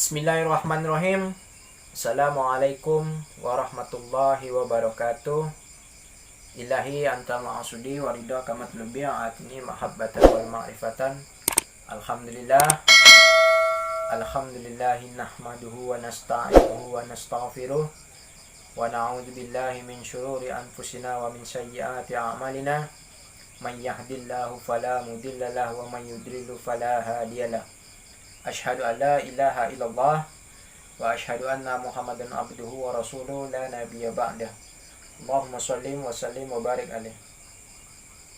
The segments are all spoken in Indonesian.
Bismillahirrahmanirrahim. Assalamualaikum warahmatullahi wabarakatuh. Ilahi anta ma'asudi warida kamat lebih atini mahabbatan wal ma'rifatan. Alhamdulillah. Alhamdulillahi nahmaduhu wa nasta'inuhu wa nastaghfiruh. Wa na'udzu billahi min syururi anfusina wa min sayyiati a'malina. Man yahdillahu fala mudilla lahu wa man yudlilhu fala hadiyalah. Asyhadu an la ilaha illallah wa asyhadu anna Muhammadan abduhu wa rasuluhu la nabiyya ba'dah. Allahumma shalli wa sallim wa barik alaih.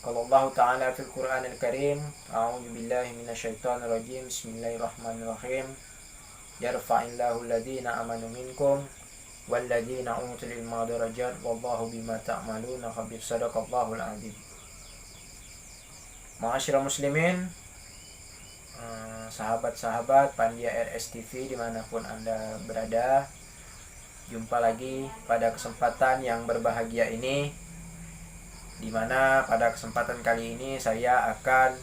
Qala Allah Ta'ala fil Qur'anil Karim, a'udzu billahi minasyaitonir rajim. Bismillahirrahmanirrahim. Yarfa'illahu alladhina amanu minkum walladhina utul ilma darajat wallahu bima ta'maluna khabir. Shadaqallahul adzim. Ma'asyiral muslimin, sahabat-sahabat Pandia RS TV dimanapun Anda berada, jumpa lagi pada kesempatan yang berbahagia ini, dimana pada kesempatan kali ini saya akan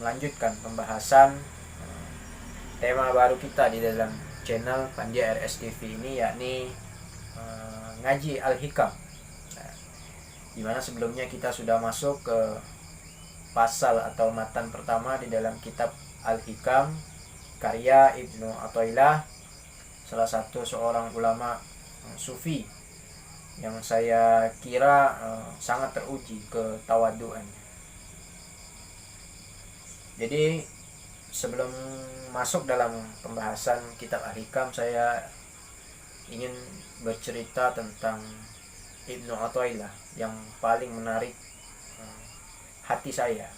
melanjutkan pembahasan tema baru kita di dalam channel Pandia RS TV ini, yakni ngaji Al-Hikam. Dimana sebelumnya kita sudah masuk ke pasal atau matan pertama di dalam kitab Al-Hikam karya Ibnu Athaillah, salah satu seorang ulama sufi yang saya kira sangat teruji ketawaduannya. Jadi sebelum masuk dalam pembahasan kitab Al-Hikam, saya ingin bercerita tentang Ibnu Athaillah yang paling menarik hati saya,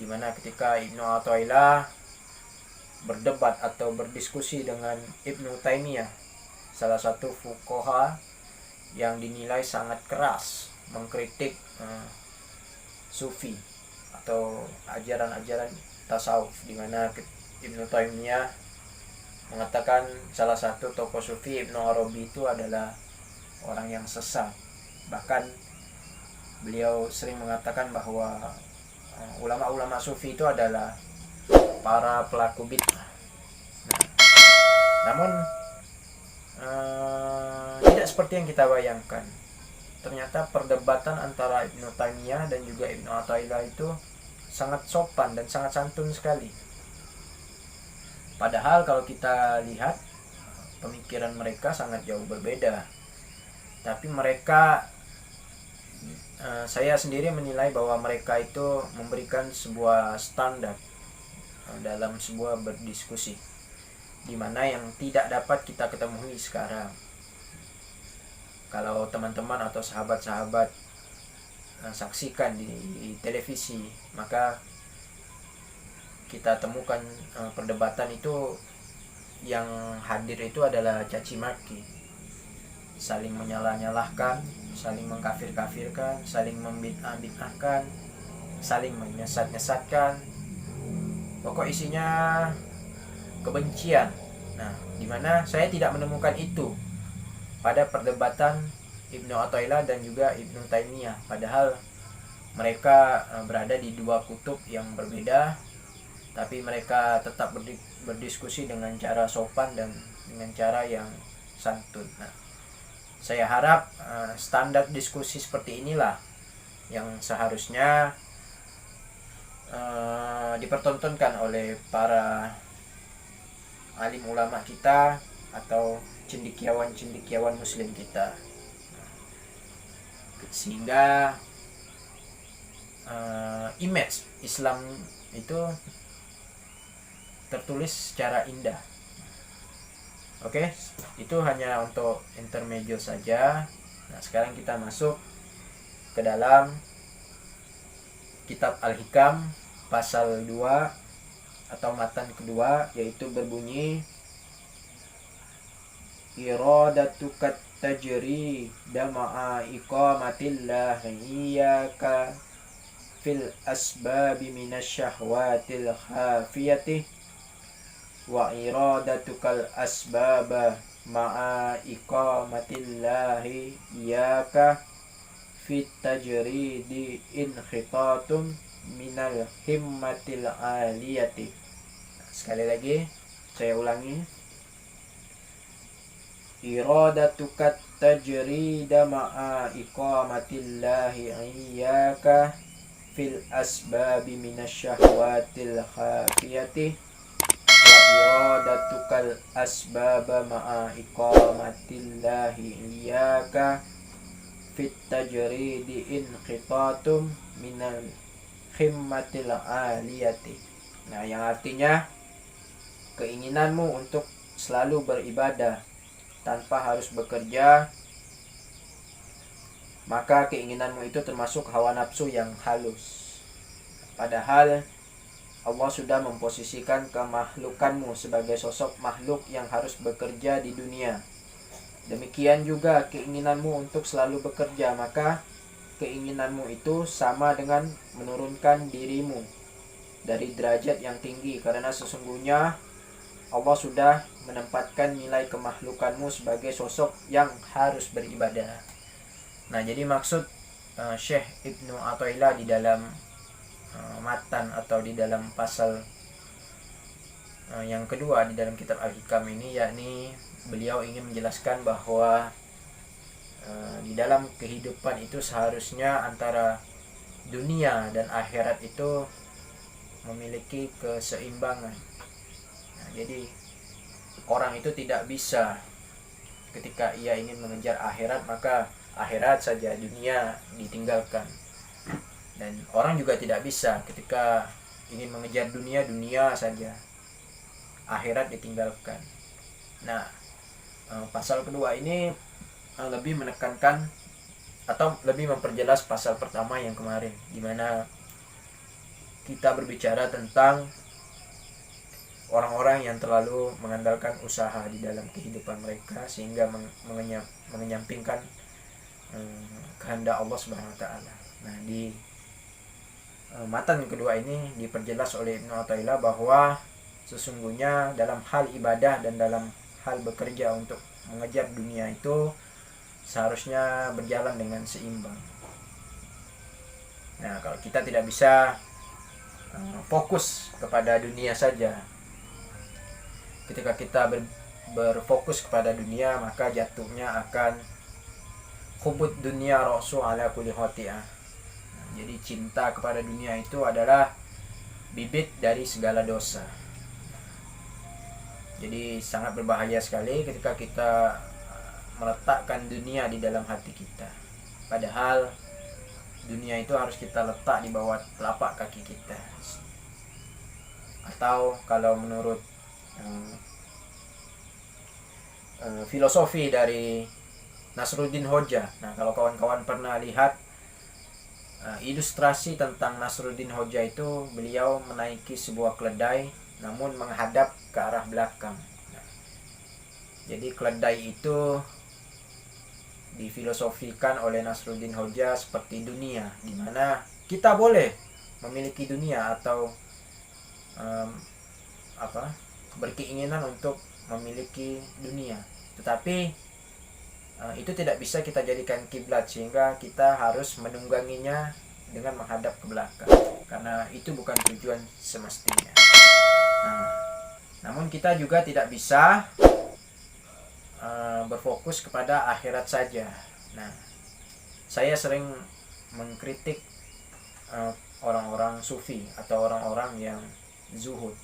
dimana ketika Ibnu Athaillah berdebat atau berdiskusi dengan Ibnu Taimiyah, salah satu fuqaha yang dinilai sangat keras mengkritik sufi atau ajaran-ajaran tasawuf, dimana Ibnu Taimiyah mengatakan salah satu tokoh sufi Ibnu Arabi itu adalah orang yang sesat. Bahkan beliau sering mengatakan bahwa ulama-ulama sufi itu adalah para pelaku bid'ah. Namun tidak seperti yang kita bayangkan. Ternyata perdebatan antara Ibnu Taimiyah dan juga Ibnu Athaillah itu sangat sopan dan sangat santun sekali. Padahal kalau kita lihat, pemikiran mereka sangat jauh berbeda. Tapi mereka, saya sendiri menilai bahwa mereka itu memberikan sebuah standar dalam sebuah berdiskusi, di mana yang tidak dapat kita ketemui sekarang. Kalau teman-teman atau sahabat-sahabat saksikan di televisi, maka kita temukan perdebatan itu yang hadir itu adalah caci maki, saling menyalah-nyalahkan, saling mengkafir-kafirkan, saling membid'ah-bid'ahkan, saling menyesat-nyesatkan. Pokok isinya kebencian. Nah, dimana saya tidak menemukan itu pada perdebatan Ibnu Athaillah dan juga Ibnu Taimiyah. Padahal mereka berada di dua kutub yang berbeda, tapi mereka tetap berdiskusi dengan cara sopan dan dengan cara yang santun. Nah, saya harap standar diskusi seperti inilah yang seharusnya dipertontonkan oleh para alim ulama kita atau cendekiawan-cendekiawan muslim kita, sehingga image Islam itu tertulis secara indah. Oke, itu hanya untuk intermezzo saja. Nah, sekarang kita masuk ke dalam kitab Al-Hikam pasal 2 atau matan kedua, yaitu berbunyi iradatukat tajri dama'a iqamatillah iyyaka fil asbabi minasyahwatil khafiyati wa iradatukal asbaba ma'a iqamatillahi iyyaka fit tajridi inkhitatum minal himmatil aliyati. Sekali lagi saya ulangi, iradatuka tajrida ma'a iqamatillahi iyyaka fil asbabi minasyahwatil khafiyati wa iradatukal asbaba ma'a iqamatillahi iyyaka fit tajridi inqitatum minal himmatil aliyati. Nah, yang artinya keinginanmu untuk selalu beribadah tanpa harus bekerja, maka keinginanmu itu termasuk hawa nafsu yang halus. Padahal Allah sudah memposisikan kemakhlukanmu sebagai sosok makhluk yang harus bekerja di dunia. Demikian juga keinginanmu untuk selalu bekerja, maka keinginanmu itu sama dengan menurunkan dirimu dari derajat yang tinggi, karena sesungguhnya Allah sudah menempatkan nilai kemakhlukanmu sebagai sosok yang harus beribadah. Nah, jadi maksud Syekh Ibnu Athaillah di dalam matan atau di dalam pasal yang kedua di dalam kitab Al-Hikam ini, yakni beliau ingin menjelaskan bahwa di dalam kehidupan itu seharusnya antara dunia dan akhirat itu memiliki keseimbangan. Nah, jadi orang itu tidak bisa ketika ia ingin mengejar akhirat maka akhirat saja, dunia ditinggalkan. Dan orang juga tidak bisa ketika ingin mengejar dunia, dunia saja, akhirat ditinggalkan. Nah, pasal kedua ini lebih menekankan atau lebih memperjelas pasal pertama yang kemarin, di mana kita berbicara tentang orang-orang yang terlalu mengandalkan usaha di dalam kehidupan mereka sehingga mengenyampingkan kehendak Allah Subhanahu wa taala. Nah, di matan kedua ini diperjelas oleh Ibnu Athaillah bahwa sesungguhnya dalam hal ibadah dan dalam hal bekerja untuk mengejar dunia itu seharusnya berjalan dengan seimbang. Nah, kalau kita tidak bisa fokus kepada dunia saja, ketika kita berfokus kepada dunia, maka jatuhnya akan hubud dunia rasu ala kulli khati'ah. Jadi cinta kepada dunia itu adalah bibit dari segala dosa. Jadi sangat berbahaya sekali ketika kita meletakkan dunia di dalam hati kita. Padahal dunia itu harus kita letak di bawah telapak kaki kita. Atau kalau menurut filosofi dari Nasruddin Hoja. Nah, kalau kawan-kawan pernah lihat ilustrasi tentang Nasruddin Hoja itu, beliau menaiki sebuah keledai namun menghadap ke arah belakang. Nah, jadi keledai itu difilosofikan oleh Nasruddin Hoja seperti dunia, di mana kita boleh memiliki dunia atau berkeinginan untuk memiliki dunia, tetapi itu tidak bisa kita jadikan kiblat sehingga kita harus menungganginya dengan menghadap ke belakang, karena itu bukan tujuan semestinya. Nah, namun kita juga tidak bisa berfokus kepada akhirat saja. Nah, saya sering mengkritik orang-orang sufi atau orang-orang yang zuhud.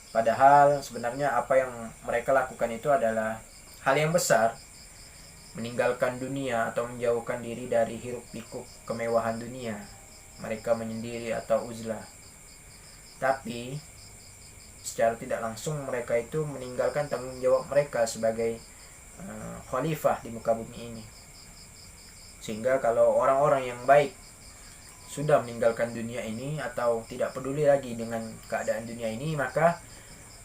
Padahal sebenarnya apa yang mereka lakukan itu adalah hal yang besar, meninggalkan dunia atau menjauhkan diri dari hiruk pikuk kemewahan dunia. Mereka menyendiri atau uzlah. Tapi secara tidak langsung mereka itu meninggalkan tanggung jawab mereka sebagai khalifah di muka bumi ini. Sehingga kalau orang-orang yang baik sudah meninggalkan dunia ini atau tidak peduli lagi dengan keadaan dunia ini, maka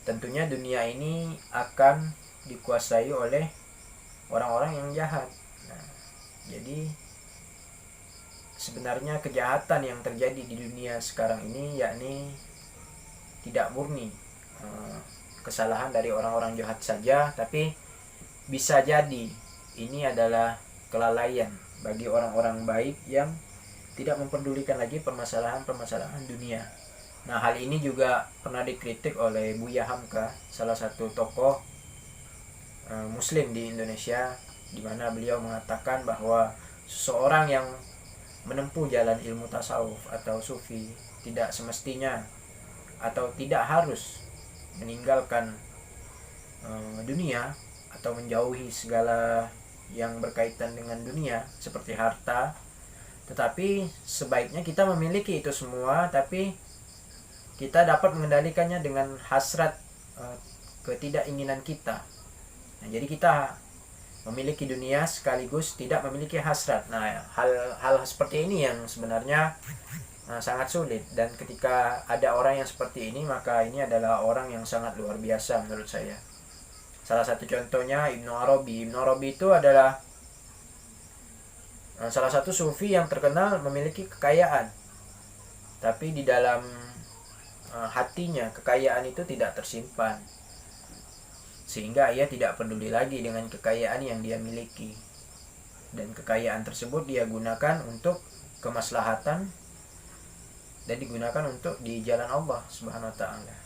tentunya dunia ini akan dikuasai oleh orang-orang yang jahat. Nah, jadi sebenarnya kejahatan yang terjadi di dunia sekarang ini yakni tidak murni kesalahan dari orang-orang jahat saja, tapi bisa jadi ini adalah kelalaian bagi orang-orang baik yang tidak memperdulikan lagi permasalahan-permasalahan dunia. Nah, hal ini juga pernah dikritik oleh Buya Hamka, salah satu tokoh Muslim di Indonesia, di mana beliau mengatakan bahwa seseorang yang menempuh jalan ilmu tasawuf atau sufi tidak semestinya atau tidak harus meninggalkan dunia atau menjauhi segala yang berkaitan dengan dunia seperti harta, tetapi sebaiknya kita memiliki itu semua, tapi kita dapat mengendalikannya dengan hasrat ketidakinginan kita. Nah, jadi kita memiliki dunia sekaligus tidak memiliki hasrat. Nah, hal seperti ini yang sebenarnya sangat sulit, dan ketika ada orang yang seperti ini, maka ini adalah orang yang sangat luar biasa menurut saya. Salah satu contohnya Ibnu Arabi. Ibnu Arabi itu adalah salah satu sufi yang terkenal memiliki kekayaan, tapi di dalam hatinya kekayaan itu tidak tersimpan, sehingga ia tidak peduli lagi dengan kekayaan yang dia miliki, dan kekayaan tersebut dia gunakan untuk kemaslahatan dan digunakan untuk di jalan Allah Subhanahu wa taala.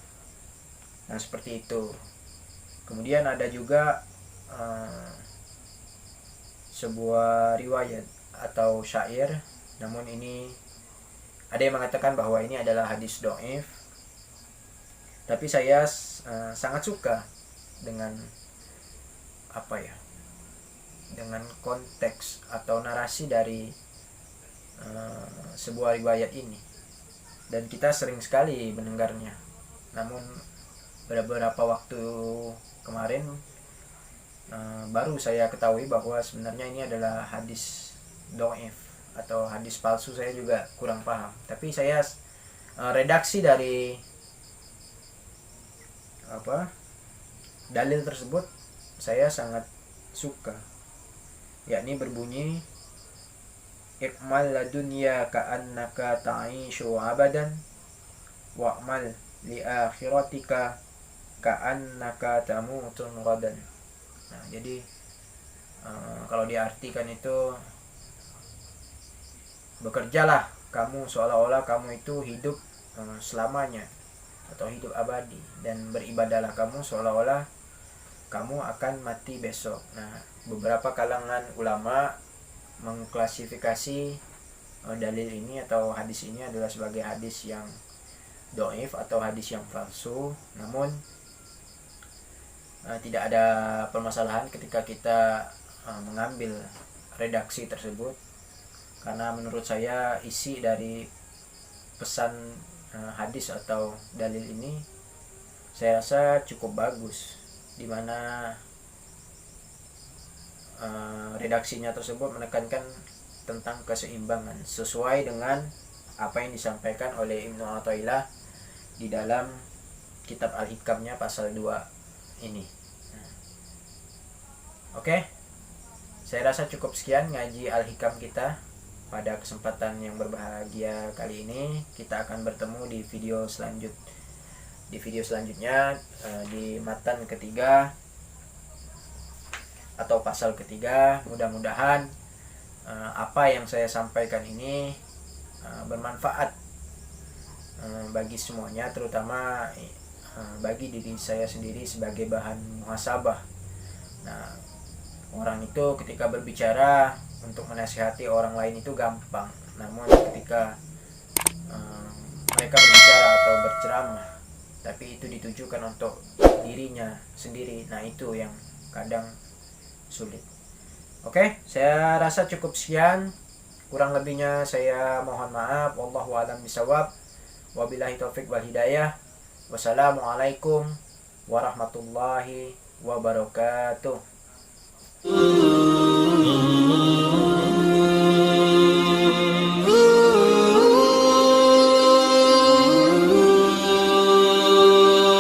Nah, seperti itu. Kemudian ada juga sebuah riwayat atau syair, namun ini ada yang mengatakan bahwa ini adalah hadis dhaif, tapi saya sangat suka dengan dengan konteks atau narasi dari sebuah riwayat ini, dan kita sering sekali mendengarnya. Namun beberapa waktu kemarin baru saya ketahui bahwa sebenarnya ini adalah hadis dhaif atau hadis palsu. Saya juga kurang paham, tapi saya redaksi dari dalil tersebut saya sangat suka, yakni berbunyi ikmal ladunya ka'annaka ta'ishu abadan wa'mal li akhiratika ka'annaka tamutun ghadan. Nah, jadi kalau diartikan itu, bekerjalah kamu seolah-olah kamu itu hidup selamanya atau hidup abadi, dan beribadahlah kamu seolah-olah kamu akan mati besok. Nah, beberapa kalangan ulama mengklasifikasi dalil ini atau hadis ini adalah sebagai hadis yang dhaif atau hadis yang palsu. Namun tidak ada permasalahan ketika kita mengambil redaksi tersebut, karena menurut saya isi dari pesan hadis atau dalil ini saya rasa cukup bagus, dimana redaksinya tersebut menekankan tentang keseimbangan sesuai dengan apa yang disampaikan oleh Ibnu Athaillah di dalam kitab Al-Hikamnya pasal 2 ini. Oke, saya rasa cukup sekian ngaji Al-Hikam kita pada kesempatan yang berbahagia kali ini. Kita akan bertemu di video selanjutnya di matan ketiga atau pasal ketiga. Mudah-mudahan apa yang saya sampaikan ini bermanfaat bagi semuanya, terutama bagi diri saya sendiri sebagai bahan muhasabah. Nah, orang itu ketika berbicara untuk menasihati orang lain itu gampang, namun ketika mereka berbicara atau berceramah tapi itu ditujukan untuk dirinya sendiri, nah itu yang kadang sulit. Oke, saya rasa cukup sekian. Kurang lebihnya saya mohon maaf. Wallahu a'lam bishawab. Wabillahi taufik wal hidayah. Wassalamualaikum warahmatullahi wabarakatuh.